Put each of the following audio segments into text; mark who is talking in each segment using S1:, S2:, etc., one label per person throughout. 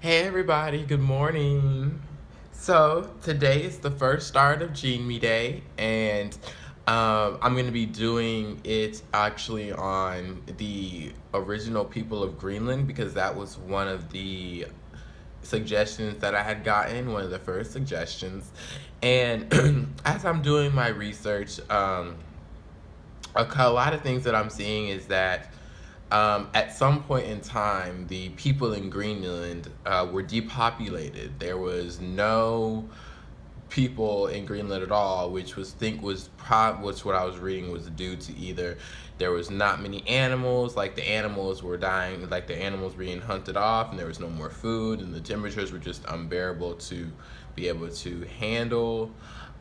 S1: Hey everybody, good morning. So today is the first start of Gene Me Day, and I'm going to be doing it actually on the original people of Greenland because that was one of the suggestions that I had gotten, one of the first suggestions. And as I'm doing my research, a lot of things that I'm seeing is that at some point in time, the people in Greenland were depopulated. There was no people in Greenland at all, which which what I was reading was due to either there was not many animals, like the animals were dying, like the animals being hunted off, and there was no more food, and the temperatures were just unbearable to be able to handle.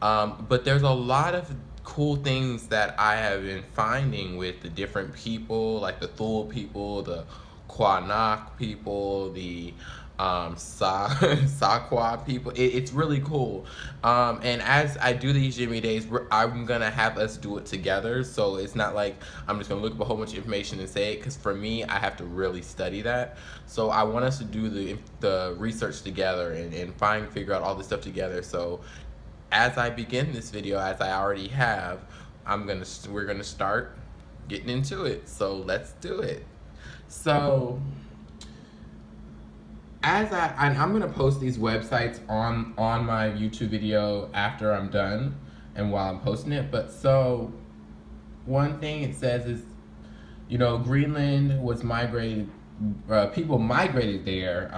S1: But there's a lot of cool things that I have been finding with the different people, like the Thule people, the Quanak people, the Sakwa people. It's really cool. And as I do these Jimmy Days, I'm gonna have us do it together. So it's not like I'm just gonna look up a whole bunch of information and say it. Because for me, I have to really study that. So I want us to do the research together and figure out all this stuff together. So as I begin this video, as I already have, we're gonna start getting into it. So let's do it. So I'm gonna post these websites on my YouTube video after I'm done and while I'm posting it. But so one thing it says is, Greenland was migrated. People migrated there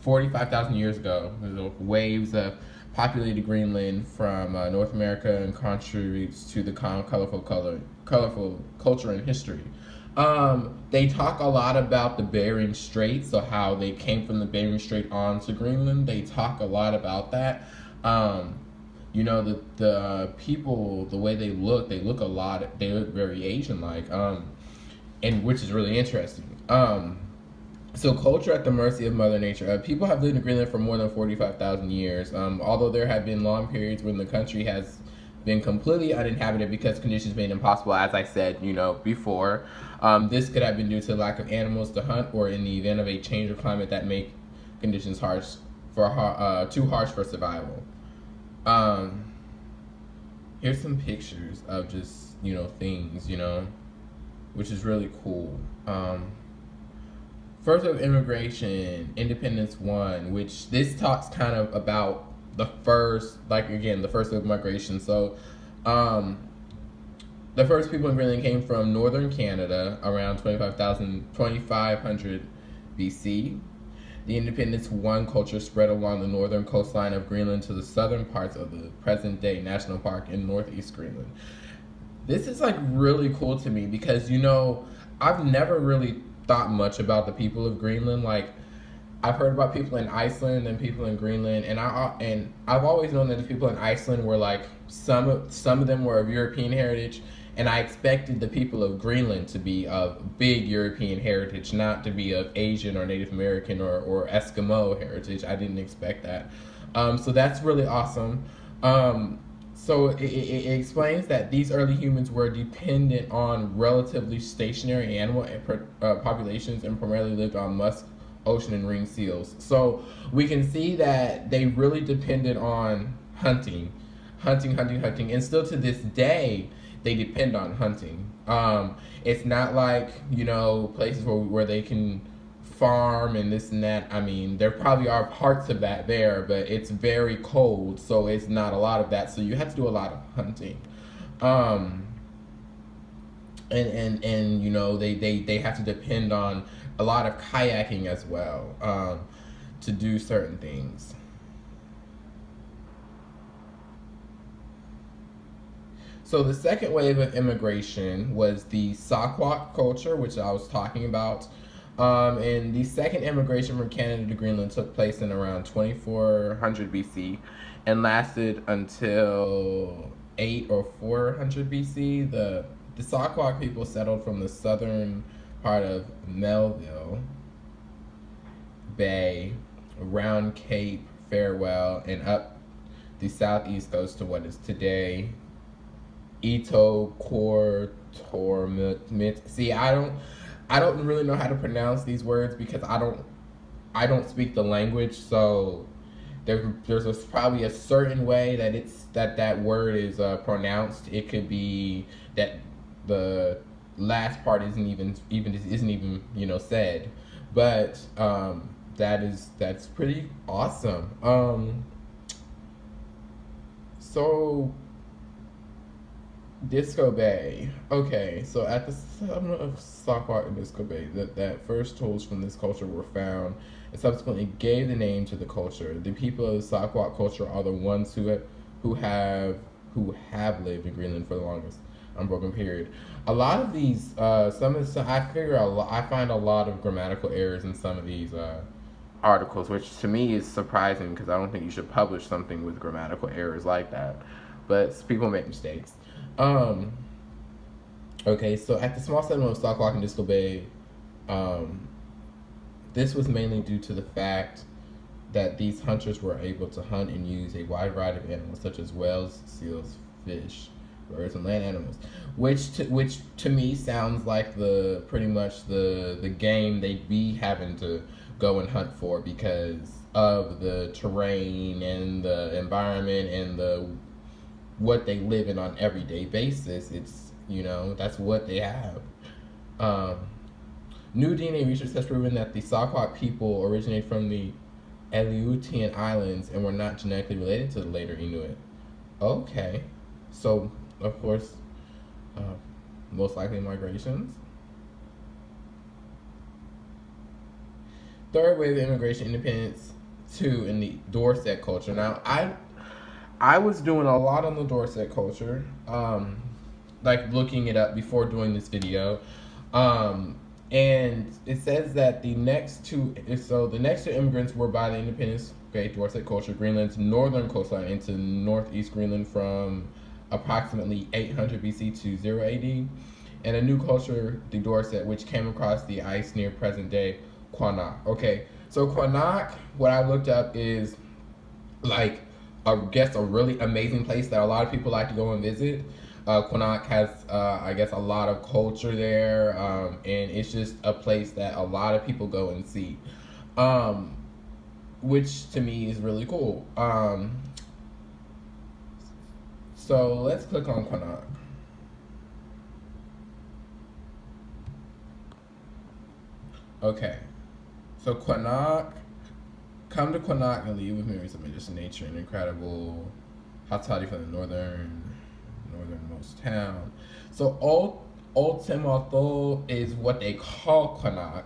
S1: 45,000 years ago. There's waves of populated Greenland from North America and contributes to the colorful culture and history. They talk a lot about the Bering Strait, so how they came from the Bering Strait onto Greenland. They talk a lot about that. The people, the way they look they look very Asian-like, and which is really interesting. So culture at the mercy of Mother Nature. People have lived in Greenland for more than 45,000 years. Although there have been long periods when the country has been completely uninhabited because conditions made it impossible, as I said, before. This could have been due to the lack of animals to hunt, or in the event of a change of climate that make conditions too harsh for survival. Here's some pictures of just things, which is really cool. First of immigration, Independence 1, which this talks kind of about the first of migration. So, the first people in Greenland came from northern Canada around 2500 BC. The Independence 1 culture spread along the northern coastline of Greenland to the southern parts of the present-day national park in northeast Greenland. This is really cool to me because I've never really thought much about the people of Greenland. I've heard about people in Iceland and people in Greenland, and I've always known that the people in Iceland were some of them were of European heritage, and I expected the people of Greenland to be of big European heritage, not to be of Asian or Native American or Eskimo heritage. I didn't expect that. So that's really awesome. So it explains that these early humans were dependent on relatively stationary animal populations and primarily lived on musk, ocean, and ringed seals. So we can see that they really depended on hunting. And still to this day, they depend on hunting. It's not places where they can farm and this and that. I mean, there probably are parts of that there, but it's very cold, so it's not a lot of that. So you have to do a lot of hunting. And they have to depend on a lot of kayaking as well to do certain things. So the second wave of immigration was the Saquot culture, which I was talking about. And the second immigration from Canada to Greenland took place in around 2400 BC and lasted until 8 or 400 BC. The Saquon people settled from the southern part of Melville Bay, around Cape Farewell, and up the southeast coast to what is today Ito Kortormit. See, I don't really know how to pronounce these words because I I don't speak the language, so probably a certain way that that word is pronounced. It could be that the last part isn't even said, but that's pretty awesome. So Disco Bay. Okay, so at the summit of Sockpot and Disco Bay, that first tools from this culture were found and subsequently gave the name to the culture. The people of the Sockpot culture are the ones who have who have lived in Greenland for the longest unbroken period. A lot of these, I find a lot of grammatical errors in some of these articles, which to me is surprising because I don't think you should publish something with grammatical errors like that. But people make mistakes. Um, okay, so at the small settlement of Stocklock and Disco Bay, um, this was mainly due to the fact that these hunters were able to hunt and use a wide variety of animals such as whales, seals, fish, birds, and land animals, which to me sounds like the pretty much the game they'd be having to go and hunt for because of the terrain and the environment and the what they live in on everyday basis. It's that's what they have. Um, New DNA research has proven that the Saquot people originate from the Aleutian Islands and were not genetically related to the later Inuit. Okay, so of course, uh, most likely migrations. Third wave of immigration independence, two in the Dorset culture. Now, I was doing a lot on the Dorset culture, like looking it up before doing this video, and it says that the next two immigrants were by the independence, okay, Dorset culture, Greenland's northern coastline into northeast Greenland from approximately 800 BC to 0 AD, and a new culture, the Dorset, which came across the ice near present day Quannock. Okay, so Quannock, what I looked up is like I guess a really amazing place that a lot of people like to go and visit. Quannock has, I guess, a lot of culture there, and it's just a place that a lot of people go and see, which to me is really cool. So let's click on Quannock. Okay, so Quannock. Come to Quannock and leave with memories of just nature and incredible hospitality from the northernmost town. So Old Timotho is what they call Quannock,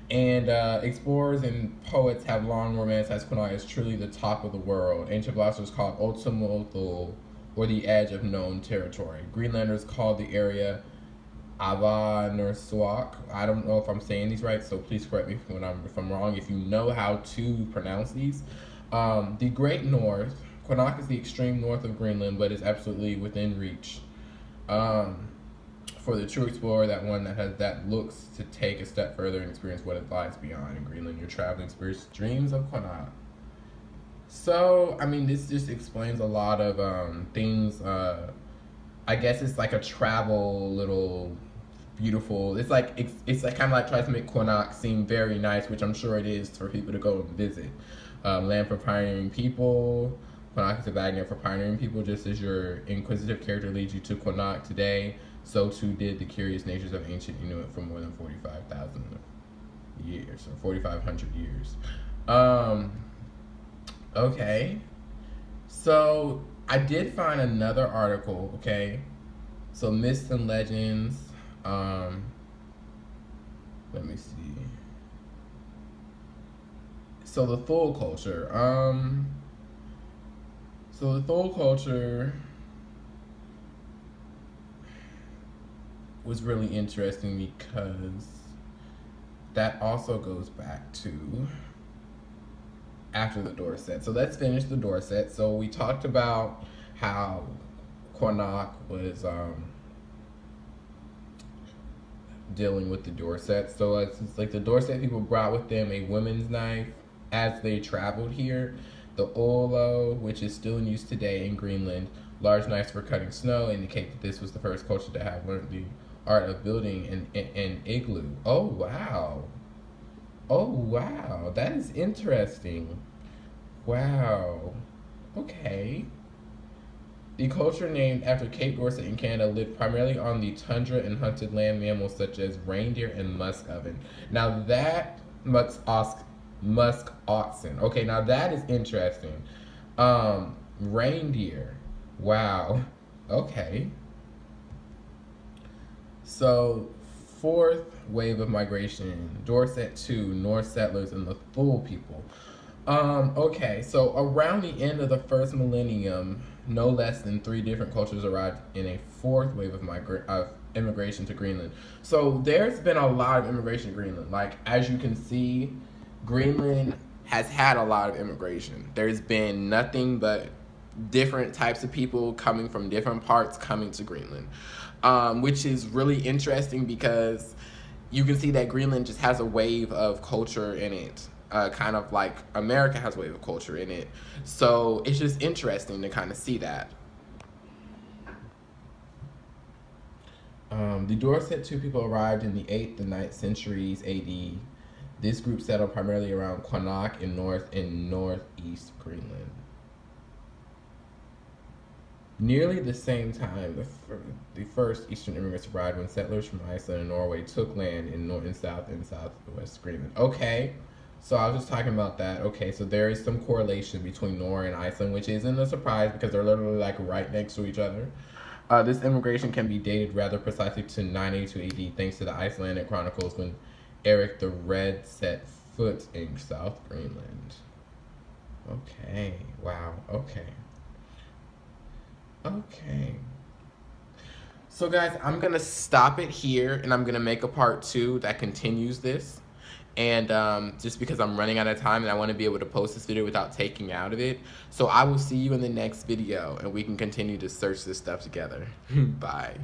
S1: and explorers and poets have long romanticized Quannock as truly the top of the world. Ancient philosophers call it Old Timotho, or the edge of known territory. Greenlanders call the area Ava Nurswak. I don't know if I'm saying these right, so please correct me if I'm wrong. If you know how to pronounce these, the Great North. Quannock is the extreme north of Greenland, but is absolutely within reach. For the true explorer, that looks to take a step further and experience what it lies beyond in Greenland. Your traveling experience dreams of Quannock. So, I mean, this just explains a lot of things. I guess it's like a travel little beautiful. It's like kind of like tries to make Quannock seem very nice, which I'm sure it is for people to go and visit. Land for pioneering people. Quannock is a magnet for pioneering people. Just as your inquisitive character leads you to Quannock today, so too did the curious natures of ancient Inuit for more than 45,000 years or 4,500 years. Okay, so I did find another article, okay? So myths and legends. Let me see. So the Thule culture. So the Thule culture was really interesting because that also goes back to after the Dorset. So let's finish the Dorset. So we talked about how Quannock was dealing with the Dorset. So it's like the Dorset people brought with them a women's knife as they traveled here. The Olo, which is still in use today in Greenland, large knives for cutting snow, indicate that this was the first culture to have learned the art of building an igloo. Oh, wow. Oh, wow. That is interesting. Wow. Okay. The culture named after Cape Dorset in Canada lived primarily on the tundra and hunted land mammals such as reindeer and musk oven. Now that musk oxen. Okay, now that is interesting. Reindeer. Wow. Okay. So fourth wave of migration, Dorset to North settlers and the Thule people. Okay, so around the end of the first millennium, no less than three different cultures arrived in a fourth wave of immigration to Greenland. So there's been a lot of immigration to Greenland. Like, as you can see, Greenland has had a lot of immigration. There's been nothing but different types of people coming from different parts coming to Greenland, which is really interesting because you can see that Greenland just has a wave of culture in it, kind of like America has a wave of culture in it. So it's just interesting to kind of see that. The Dorset two people arrived in the 8th and 9th centuries AD. This group settled primarily around Quannock in North and Northeast Greenland. Nearly the same time, the first Eastern immigrants arrived when settlers from Iceland and Norway took land in North and Southwest Greenland. Okay, so I was just talking about that. Okay, so there is some correlation between Norway and Iceland, which isn't a surprise because they're literally like right next to each other. This immigration can be dated rather precisely to 982 AD thanks to the Icelandic chronicles when Eric the Red set foot in South Greenland. Okay, wow, okay. Okay. So guys, I'm gonna stop it here and I'm gonna make a part 2 that continues this. And just because I'm running out of time and I want to be able to post this video without taking out of it. So I will see you in the next video and we can continue to search this stuff together. Bye.